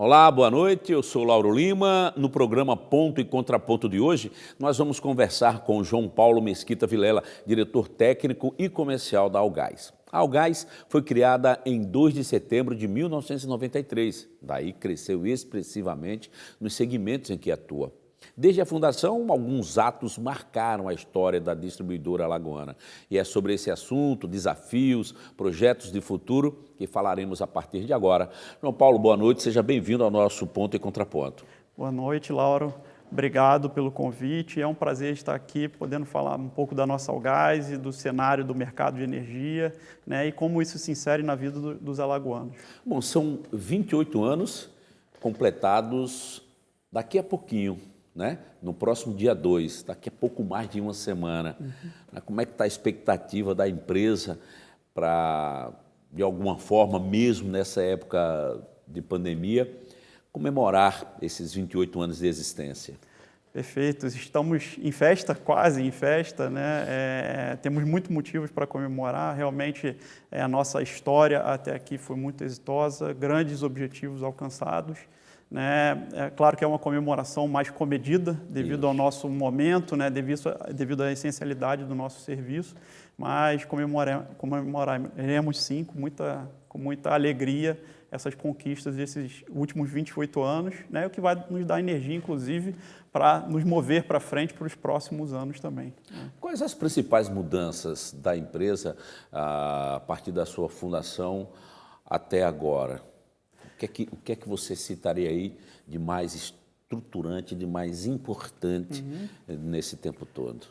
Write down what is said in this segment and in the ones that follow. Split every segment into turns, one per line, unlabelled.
Olá, boa noite, eu sou Lauro Lima. No programa Ponto e Contraponto de hoje, nós vamos conversar com João Paulo Mesquita Vilela, diretor técnico e comercial da Algás. A Algás foi criada em 2 de setembro de 1993, daí cresceu expressivamente nos segmentos em que atua. Desde a fundação, alguns atos marcaram a história da distribuidora alagoana. E é sobre esse assunto, desafios, projetos de futuro, que falaremos a partir de agora. João Paulo, boa noite, seja bem-vindo ao nosso Ponto e Contraponto.
Boa noite, Lauro. Obrigado pelo convite. É um prazer estar aqui podendo falar um pouco da nossa Algás e do cenário do mercado de energia, né, e como isso se insere na vida dos alagoanos.
Bom, são 28 anos completados daqui a pouquinho. Né? No próximo dia 2, daqui a pouco mais de uma semana. Como é que está a expectativa da empresa para, de alguma forma, mesmo nessa época de pandemia, comemorar esses 28 anos de existência?
Perfeito, estamos em festa, quase em festa, né? Temos muitos motivos para comemorar, realmente a nossa história até aqui foi muito exitosa, grandes objetivos alcançados. Né? É claro que é uma comemoração mais comedida devido ao nosso momento, né? devido à essencialidade do nosso serviço, mas comemoraremos sim com muita alegria essas conquistas desses últimos 28 anos, né? O que vai nos dar energia, inclusive, para nos mover para frente para os próximos anos também.
Quais as principais mudanças da empresa a partir da sua fundação até agora? O que é que você citaria aí de mais estruturante, de mais importante nesse tempo todo?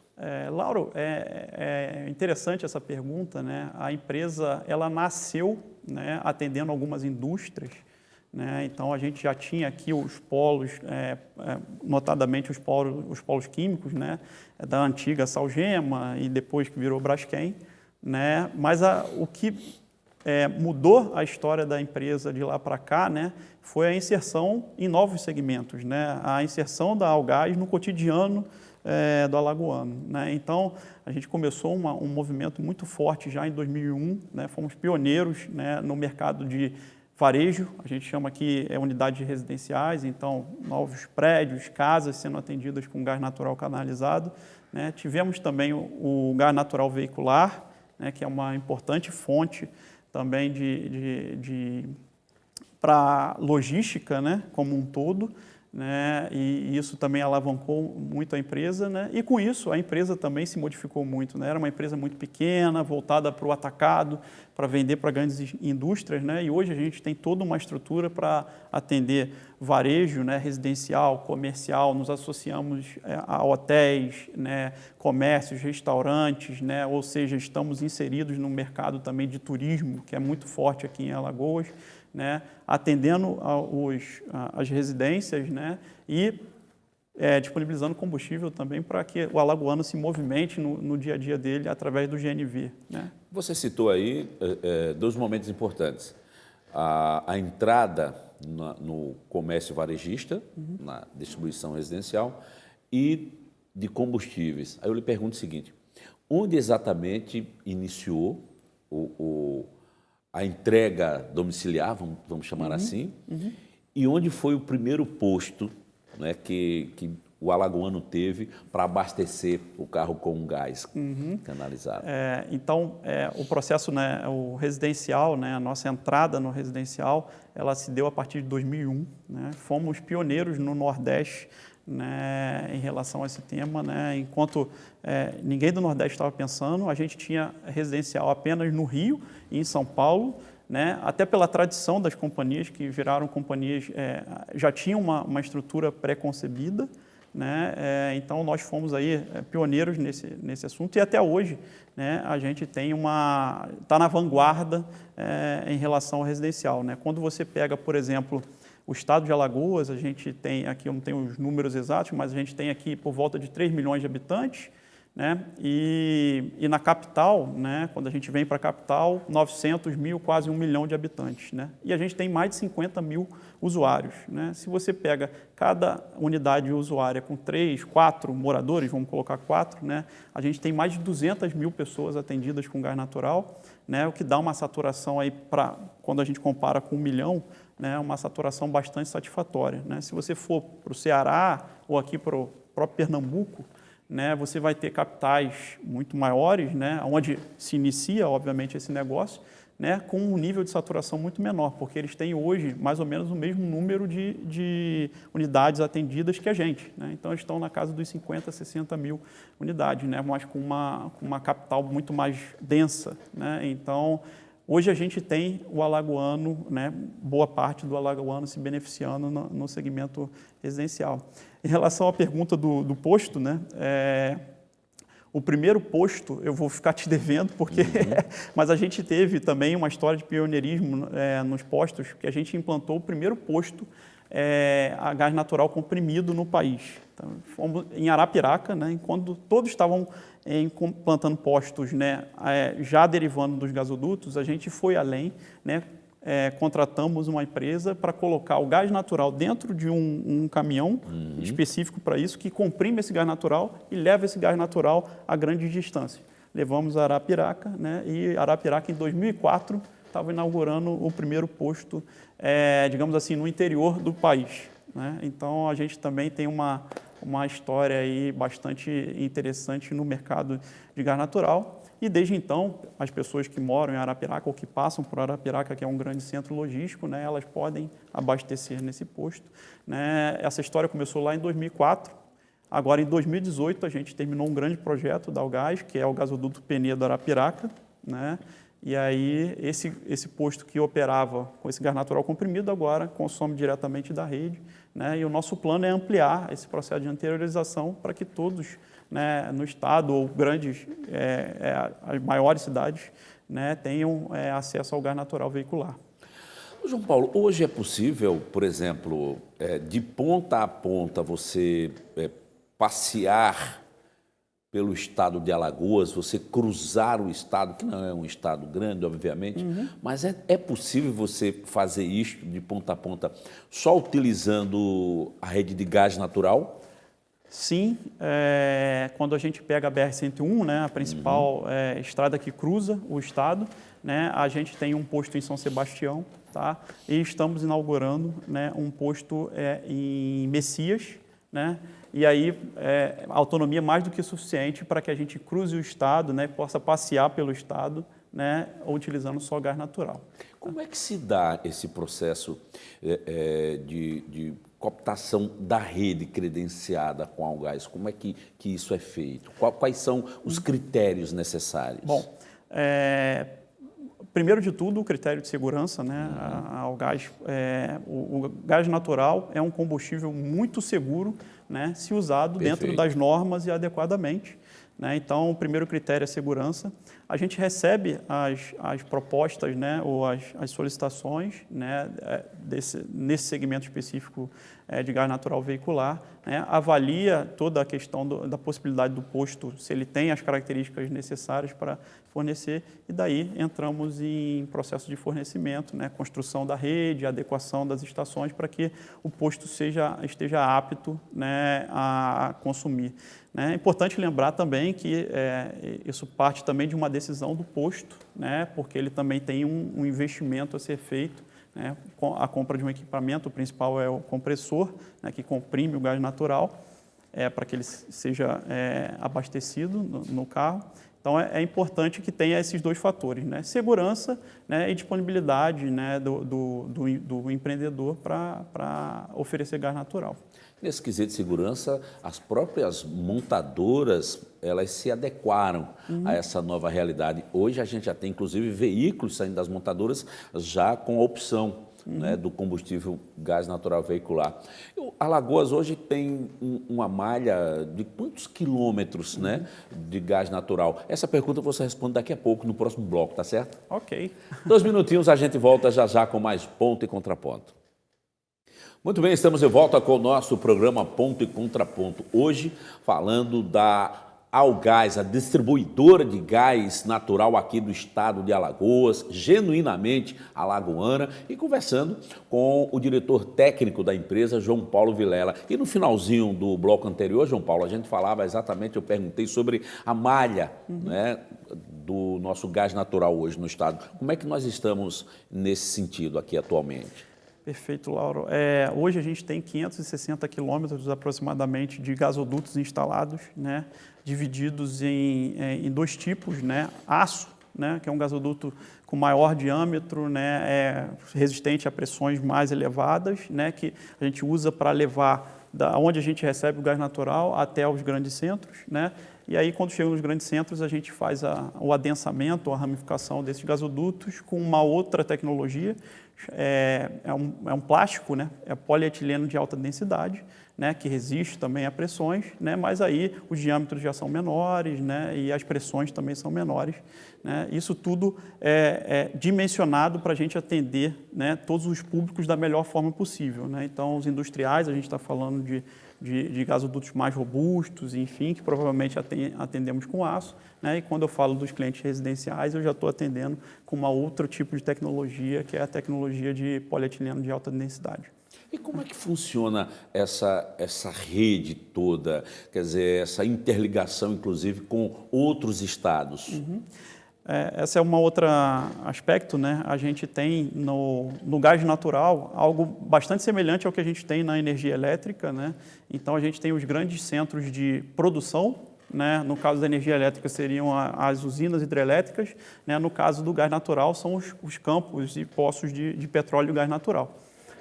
Lauro, é interessante essa pergunta, né? A empresa ela nasceu, né, atendendo algumas indústrias, né? Então a gente já tinha aqui os polos, notadamente os polos químicos, né, da antiga Salgema e depois que virou Braskem, né? Mas o que mudou a história da empresa de lá para cá, né, foi a inserção em novos segmentos, né, a inserção da Algás no cotidiano do alagoano. Né. Então, a gente começou um movimento muito forte já em 2001, né, fomos pioneiros, né, no mercado de varejo, a gente chama aqui unidades residenciais, então novos prédios, casas sendo atendidas com gás natural canalizado. Né. Tivemos também o gás natural veicular, né, que é uma importante fonte também para logística, né, como um todo, né, e isso também alavancou muito a empresa, né, e com isso a empresa também se modificou muito, né, era uma empresa muito pequena, voltada para o atacado, para vender para grandes indústrias, né, e hoje a gente tem toda uma estrutura para atender varejo, né, residencial, comercial, nos associamos a hotéis, né, comércios, restaurantes, né, ou seja, estamos inseridos no mercado também de turismo, que é muito forte aqui em Alagoas, né, atendendo as residências, né, e disponibilizando combustível também para que o alagoano se movimente no dia a dia dele através do GNV. Né.
Você citou aí dois momentos importantes. A entrada no comércio varejista, na distribuição residencial e de combustíveis. Aí eu lhe pergunto o seguinte, onde exatamente iniciou a entrega domiciliar, vamos chamar assim, e onde foi o primeiro posto, né, que o alagoano teve para abastecer o carro com gás canalizado?
Então, o processo, né, o residencial, né, a nossa entrada no residencial, ela se deu a partir de 2001. Né, fomos pioneiros no Nordeste, né, em relação a esse tema, né, enquanto ninguém do Nordeste estava pensando, a gente tinha residencial apenas no Rio e em São Paulo, né, até pela tradição das companhias, que viraram companhias, já tinham uma estrutura pré-concebida, né, então nós fomos aí pioneiros nesse assunto e até hoje, né, a gente está na vanguarda em relação ao residencial. Né. Quando você pega, por exemplo, o estado de Alagoas, a gente tem aqui, eu não tenho os números exatos, mas a gente tem aqui por volta de 3 milhões de habitantes, né? E na capital, né, quando a gente vem para a capital, 900 mil, quase 1 milhão de habitantes. Né? E a gente tem mais de 50 mil usuários. Né? Se você pega cada unidade usuária com 3, 4 moradores, vamos colocar 4, né, a gente tem mais de 200 mil pessoas atendidas com gás natural, né, o que dá uma saturação aí para, quando a gente compara com 1 milhão, né, uma saturação bastante satisfatória, né? Se você for para o Ceará ou aqui para o próprio Pernambuco, né, você vai ter capitais muito maiores, né, onde se inicia, obviamente, esse negócio, né, com um nível de saturação muito menor, porque eles têm hoje mais ou menos o mesmo número de unidades atendidas que a gente, né? Então, eles estão na casa dos 50, 60 mil unidades, né, mas com uma capital muito mais densa, né? Então, hoje a gente tem o alagoano, né, boa parte do alagoano se beneficiando no segmento residencial. Em relação à pergunta do posto, né, o primeiro posto eu vou ficar te devendo, porque mas a gente teve também uma história de pioneirismo nos postos, que a gente implantou o primeiro posto a gás natural comprimido no país. Então, fomos em Arapiraca, né, quando todos estavam implantando postos, né, já derivando dos gasodutos, a gente foi além, né, contratamos uma empresa para colocar o gás natural dentro de um caminhão específico para isso, que comprime esse gás natural e leva esse gás natural a grandes distâncias. Levamos a Arapiraca, né, e Arapiraca, em 2004, estava inaugurando o primeiro posto, digamos assim, no interior do país, né? Então, a gente também tem uma história aí bastante interessante no mercado de gás natural. E desde então, as pessoas que moram em Arapiraca ou que passam por Arapiraca, que é um grande centro logístico, né, elas podem abastecer nesse posto, né? Essa história começou lá em 2004. Agora, em 2018, a gente terminou um grande projeto da Algás, que é o gasoduto Penedo Arapiraca, né? E aí, esse posto que operava com esse gás natural comprimido, agora consome diretamente da rede, né? E o nosso plano é ampliar esse processo de interiorização para que todos, né, no estado ou grandes, as maiores cidades, né, tenham acesso ao gás natural veicular.
João Paulo, hoje é possível, por exemplo, de ponta a ponta você passear pelo estado de Alagoas, você cruzar o estado, que não é um estado grande, obviamente, mas é possível você fazer isso de ponta a ponta só utilizando a rede de gás natural?
Sim, quando a gente pega a BR-101, né, a principal estrada que cruza o estado, né, a gente tem um posto em São Sebastião, tá? E estamos inaugurando, né, um posto em Messias, né? E aí, autonomia mais do que suficiente para que a gente cruze o estado, né, possa passear pelo estado, né, utilizando só gás natural.
Como é que se dá esse processo de cooptação da rede credenciada com a Algás? Como é que isso é feito? Quais são os critérios necessários?
Bom, primeiro de tudo, o critério de segurança, né? O gás natural é um combustível muito seguro, né, se usado dentro das normas e adequadamente, né? Então, o primeiro critério é segurança. A gente recebe as propostas, né, ou as solicitações, né, nesse segmento específico de gás natural veicular, né, avalia toda a questão da possibilidade do posto, se ele tem as características necessárias para fornecer, e daí entramos em processo de fornecimento, né, construção da rede, adequação das estações para que o posto esteja apto, né, a consumir. É importante lembrar também que isso parte também de uma decisão do posto, né, porque ele também tem um investimento a ser feito, né, com a compra de um equipamento. O principal é o compressor, né, que comprime o gás natural para que ele seja abastecido no carro. Então, é importante que tenha esses dois fatores, né, segurança, né, e disponibilidade, né, do empreendedor para oferecer gás natural.
Nesse quesito de segurança, as próprias montadoras, elas se adequaram a essa nova realidade. Hoje a gente já tem, inclusive, veículos saindo das montadoras já com a opção, né, do combustível gás natural veicular. Alagoas hoje tem uma malha de quantos quilômetros, né, de gás natural? Essa pergunta você responde daqui a pouco, no próximo bloco, tá certo?
Ok.
2 minutinhos, a gente volta já com mais Ponto e Contraponto. Muito bem, estamos de volta com o nosso programa Ponto e Contraponto. Hoje, falando da Algás, a distribuidora de gás natural aqui do estado de Alagoas, genuinamente alagoana, e conversando com o diretor técnico da empresa, João Paulo Vilela. E no finalzinho do bloco anterior, João Paulo, a gente falava exatamente, eu perguntei sobre a malha, né, do nosso gás natural hoje no estado. Como é que nós estamos nesse sentido aqui atualmente?
Perfeito, Lauro. Hoje a gente tem 560 quilômetros aproximadamente de gasodutos instalados, né, divididos em dois tipos, né, aço, né, que é um gasoduto com maior diâmetro, né, resistente a pressões mais elevadas, né, que a gente usa para levar da onde a gente recebe o gás natural até os grandes centros, né. E aí, quando chega nos grandes centros, a gente faz o adensamento, a ramificação desses gasodutos com uma outra tecnologia. É um plástico, né? É polietileno de alta densidade, né? Que resiste também a pressões, né? Mas aí os diâmetros já são menores, né? E as pressões também são menores, né? Isso tudo é dimensionado para a gente atender, né, todos os públicos da melhor forma possível, né? Então, os industriais, a gente está falando de gasodutos mais robustos, enfim, que provavelmente atendemos com aço, né? E quando eu falo dos clientes residenciais, eu já estou atendendo com uma outro tipo de tecnologia, que é a tecnologia de polietileno de alta densidade.
E como é que funciona essa rede toda, quer dizer, essa interligação, inclusive, com outros estados?
Esse é um outro aspecto, né? A gente tem no gás natural algo bastante semelhante ao que a gente tem na energia elétrica, né? Então, a gente tem os grandes centros de produção, né? No caso da energia elétrica, seriam as usinas hidrelétricas, né? No caso do gás natural, são os campos e poços de petróleo e gás natural,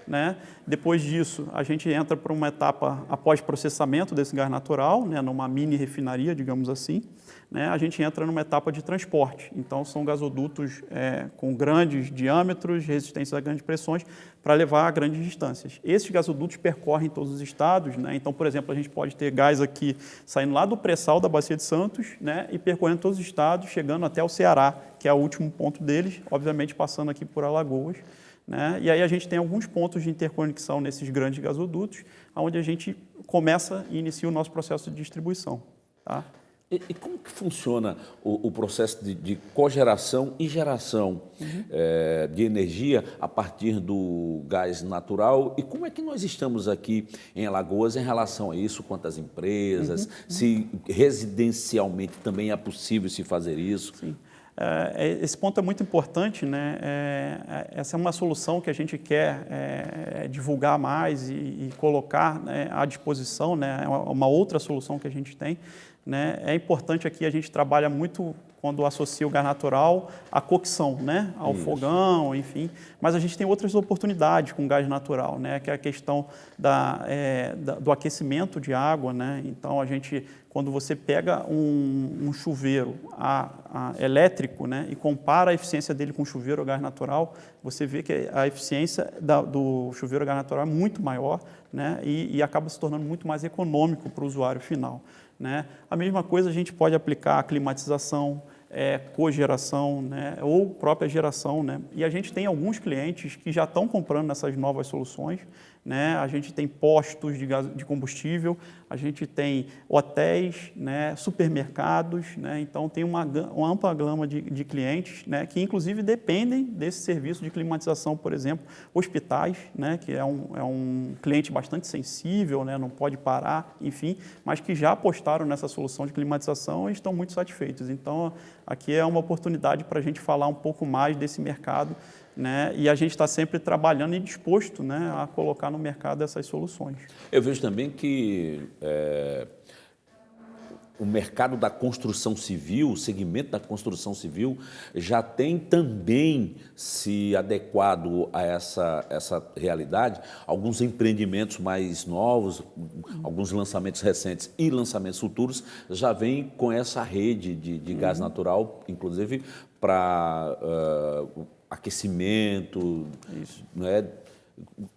né? Depois disso, a gente entra para uma etapa após processamento desse gás natural, né? Numa mini refinaria, digamos assim, né? A gente entra numa etapa de transporte. Então, são gasodutos com grandes diâmetros, resistência a grandes pressões, para levar a grandes distâncias. Esses gasodutos percorrem todos os estados, né? Então, por exemplo, a gente pode ter gás aqui saindo lá do pré-sal da Bacia de Santos, né? E percorrendo todos os estados, chegando até o Ceará, que é o último ponto deles, obviamente passando aqui por Alagoas, né? E aí a gente tem alguns pontos de interconexão nesses grandes gasodutos, onde a gente começa e inicia o nosso processo de distribuição, tá?
E como que funciona o processo de cogeração e geração de energia a partir do gás natural? E como é que nós estamos aqui em Alagoas em relação a isso? Quantas empresas? Se residencialmente também é possível se fazer isso?
Sim. Esse ponto é muito importante, né? Essa é uma solução que a gente quer divulgar mais e colocar, né, à disposição, né? É uma outra solução que a gente tem, né? É importante aqui, a gente trabalha muito quando associa o gás natural à cocção, né? Ao fogão, enfim. Mas a gente tem outras oportunidades com gás natural, né? Que é a questão do aquecimento de água, né? Então, quando você pega um chuveiro elétrico, né, e compara a eficiência dele com o chuveiro a gás natural, você vê que a eficiência do chuveiro a gás natural é muito maior, né, e acaba se tornando muito mais econômico para o usuário final, né? A mesma coisa a gente pode aplicar a climatização, cogeração, né, ou própria geração, né? E a gente tem alguns clientes que já estão comprando essas novas soluções, né? A gente tem postos de combustível, a gente tem hotéis, né, supermercados, né? Então tem uma ampla gama de clientes, né, que inclusive dependem desse serviço de climatização, por exemplo, hospitais, né, que é um cliente bastante sensível, né, não pode parar, enfim, mas que já apostaram nessa solução de climatização e estão muito satisfeitos. Então, aqui é uma oportunidade para a gente falar um pouco mais desse mercado, né? E a gente está sempre trabalhando e disposto, né, a colocar no mercado essas soluções.
Eu vejo também que o mercado da construção civil, o segmento da construção civil, já tem também se adequado a essa realidade. Alguns empreendimentos mais novos, alguns lançamentos recentes e lançamentos futuros já vêm com essa rede de gás natural, inclusive para aquecimento.
Isso.
Né?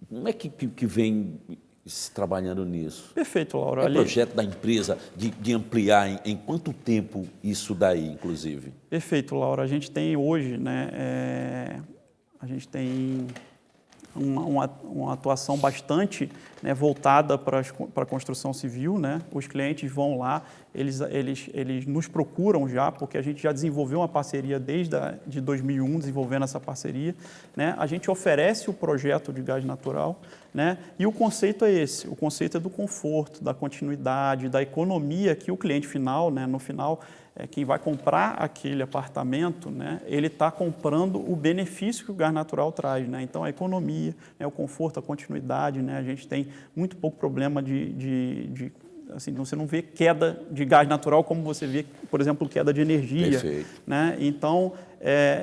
Como é que vem se trabalhando nisso?
Perfeito, Laura.
É projeto da empresa de ampliar em quanto tempo isso daí, inclusive?
Perfeito, Laura. A gente tem hoje, né, a gente tem uma atuação bastante, né, voltada para a construção civil, né? Os clientes vão lá, eles nos procuram já, porque a gente já desenvolveu uma parceria de 2001, desenvolvendo essa parceria, né? A gente oferece o projeto de gás natural, né? E o conceito é esse, o conceito é do conforto, da continuidade, da economia que o cliente final, né, no final, quem vai comprar aquele apartamento, né, ele está comprando o benefício que o gás natural traz, né? Então, a economia, né, o conforto, a continuidade, né? A gente tem muito pouco problema assim, você não vê queda de gás natural como você vê, por exemplo, queda de energia.
Perfeito.
Né? Então,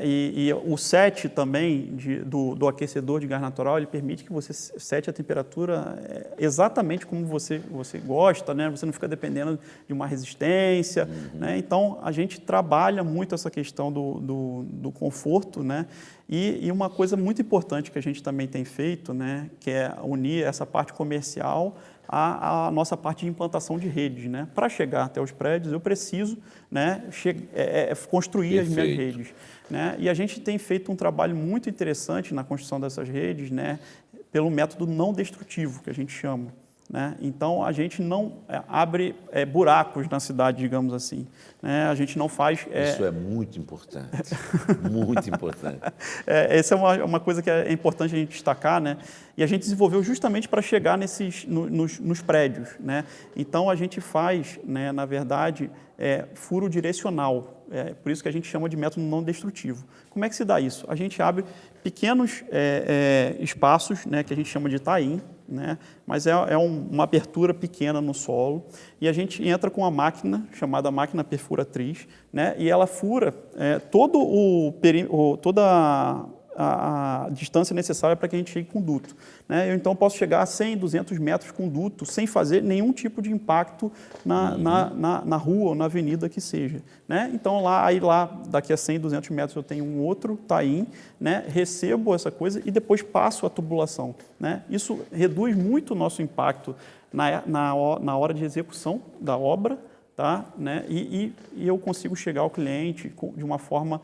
e o set também do aquecedor de gás natural, ele permite que você sete a temperatura exatamente como você gosta, né? Você não fica dependendo de uma resistência. Né? Então, a gente trabalha muito essa questão do conforto, né? E uma coisa muito importante que a gente também tem feito, né, que é unir essa parte comercial a nossa parte de implantação de redes, né? Para chegar até os prédios, eu preciso, né, construir as minhas redes. Né? E a gente tem feito um trabalho muito interessante na construção dessas redes, né, pelo método não destrutivo, que a gente chama. Né? Então, a gente não abre buracos na cidade, digamos assim. Né? A gente não faz...
Isso é muito importante, muito importante.
Essa é uma coisa que é importante a gente destacar, né? E a gente desenvolveu justamente para chegar nos prédios. Né? Então, a gente faz, né, na verdade, furo direcional. Por isso que a gente chama de método não destrutivo. Como é que se dá isso? A gente abre pequenos espaços, né, que a gente chama de tie-in, né? Mas uma abertura pequena no solo, e a gente entra com uma máquina chamada máquina perfuratriz, né? E ela fura toda a distância necessária para que a gente chegue com duto. Né? Eu, então, posso chegar a 100, 200 metros com duto sem fazer nenhum tipo de impacto na rua ou na avenida que seja. Né? Então, daqui a 100, 200 metros, eu tenho um outro tie-in, né? Recebo essa coisa e depois passo a tubulação. Né? Isso reduz muito o nosso impacto na hora de execução da obra. Tá? Né? E eu consigo chegar ao cliente de uma forma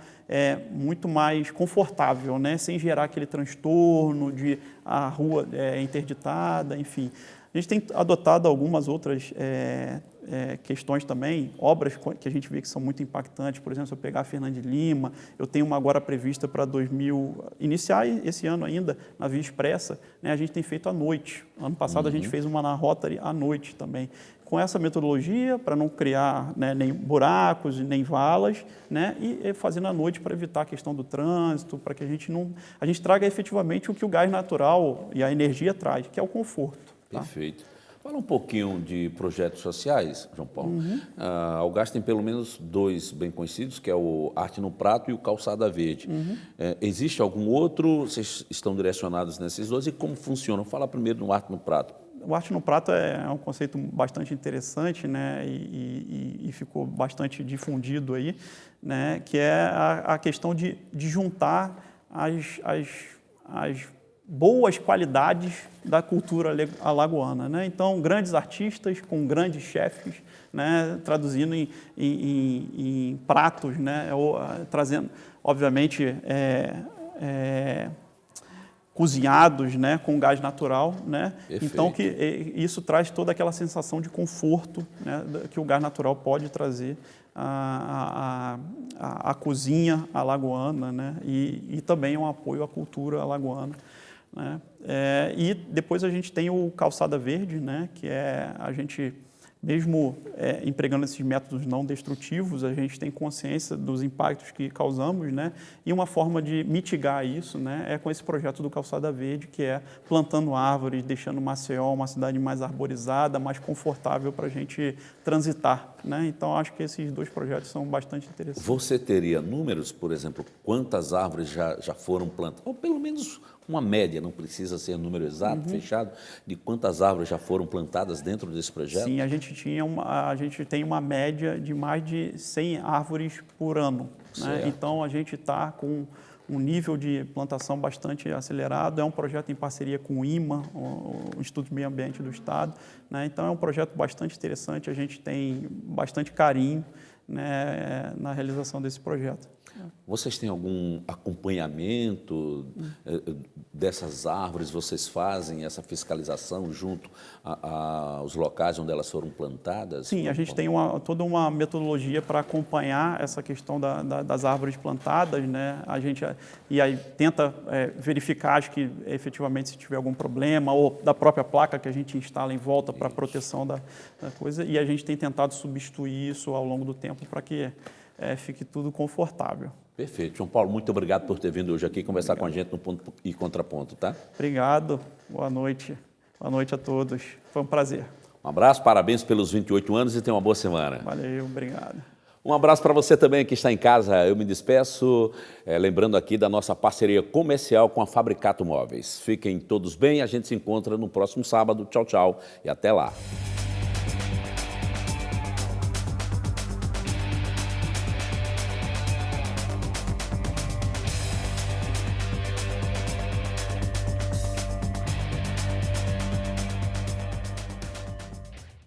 muito mais confortável, né? Sem gerar aquele transtorno de a rua interditada, enfim. A gente tem adotado algumas outras questões também, obras que a gente vê que são muito impactantes. Por exemplo, se eu pegar a Fernando de Lima, eu tenho uma agora prevista para iniciar esse ano ainda, na Via Expressa, né? A gente tem feito à noite. Ano passado a gente fez uma na Rotary à noite também. Com essa metodologia, para não criar, né, nem buracos e nem valas, né, e fazendo à noite para evitar a questão do trânsito, para que a gente traga efetivamente o que o gás natural e a energia traz, que é o conforto. Tá?
Perfeito. Fala um pouquinho de projetos sociais, João Paulo. A Algás tem pelo menos dois bem conhecidos, que é o Arte no Prato e o Calçada Verde. Existe algum outro? Vocês estão direcionados nesses dois? E como funcionam? Fala primeiro no Arte no Prato.
O Arte no Prato é um conceito bastante interessante, né, e ficou bastante difundido aí, né, que é a questão de juntar as boas qualidades da cultura alagoana. Né? Então, grandes artistas com grandes chefes, né, traduzindo em pratos, né, trazendo, obviamente, cozinhados, né, com gás natural, né? Então que isso traz toda aquela sensação de conforto, né, que o gás natural pode trazer à cozinha alagoana, né? E também um apoio à cultura alagoana. Né? E depois a gente tem o Calçada Verde, né, que a gente, mesmo empregando esses métodos não destrutivos, a gente tem consciência dos impactos que causamos, né? E uma forma de mitigar isso, né, é com esse projeto do Calçada Verde, que é plantando árvores, deixando Maceió uma cidade mais arborizada, mais confortável para a gente transitar. Né? Então, acho que esses dois projetos são bastante interessantes.
Você teria números, por exemplo, quantas árvores já foram plantadas? Ou pelo menos uma média, não precisa ser número exato, fechado, de quantas árvores já foram plantadas dentro desse projeto?
Sim, a gente tem uma média de mais de 100 árvores por ano. Né? Então, a gente está com um nível de plantação bastante acelerado. É um projeto em parceria com o IMA, o Instituto de Meio Ambiente do Estado. Né? Então, é um projeto bastante interessante. A gente tem bastante carinho, né, na realização desse projeto.
Vocês têm algum acompanhamento dessas árvores? Vocês fazem essa fiscalização junto aos locais onde elas foram plantadas?
Sim, a gente tem toda uma metodologia para acompanhar essa questão das árvores plantadas, né? E aí tenta verificar, acho que efetivamente se tiver algum problema, ou da própria placa que a gente instala em volta para proteção da coisa, e a gente tem tentado substituir isso ao longo do tempo para que fique tudo confortável.
Perfeito. João Paulo, muito obrigado por ter vindo hoje aqui conversar com a gente no Ponto e Contraponto, tá?
Obrigado. Boa noite. Boa noite a todos. Foi um prazer.
Um abraço, parabéns pelos 28 anos e tenha uma boa semana.
Valeu, obrigado.
Um abraço para você também que está em casa. Eu me despeço, lembrando aqui da nossa parceria comercial com a Fabricato Móveis. Fiquem todos bem, a gente se encontra no próximo sábado. Tchau, tchau e até lá.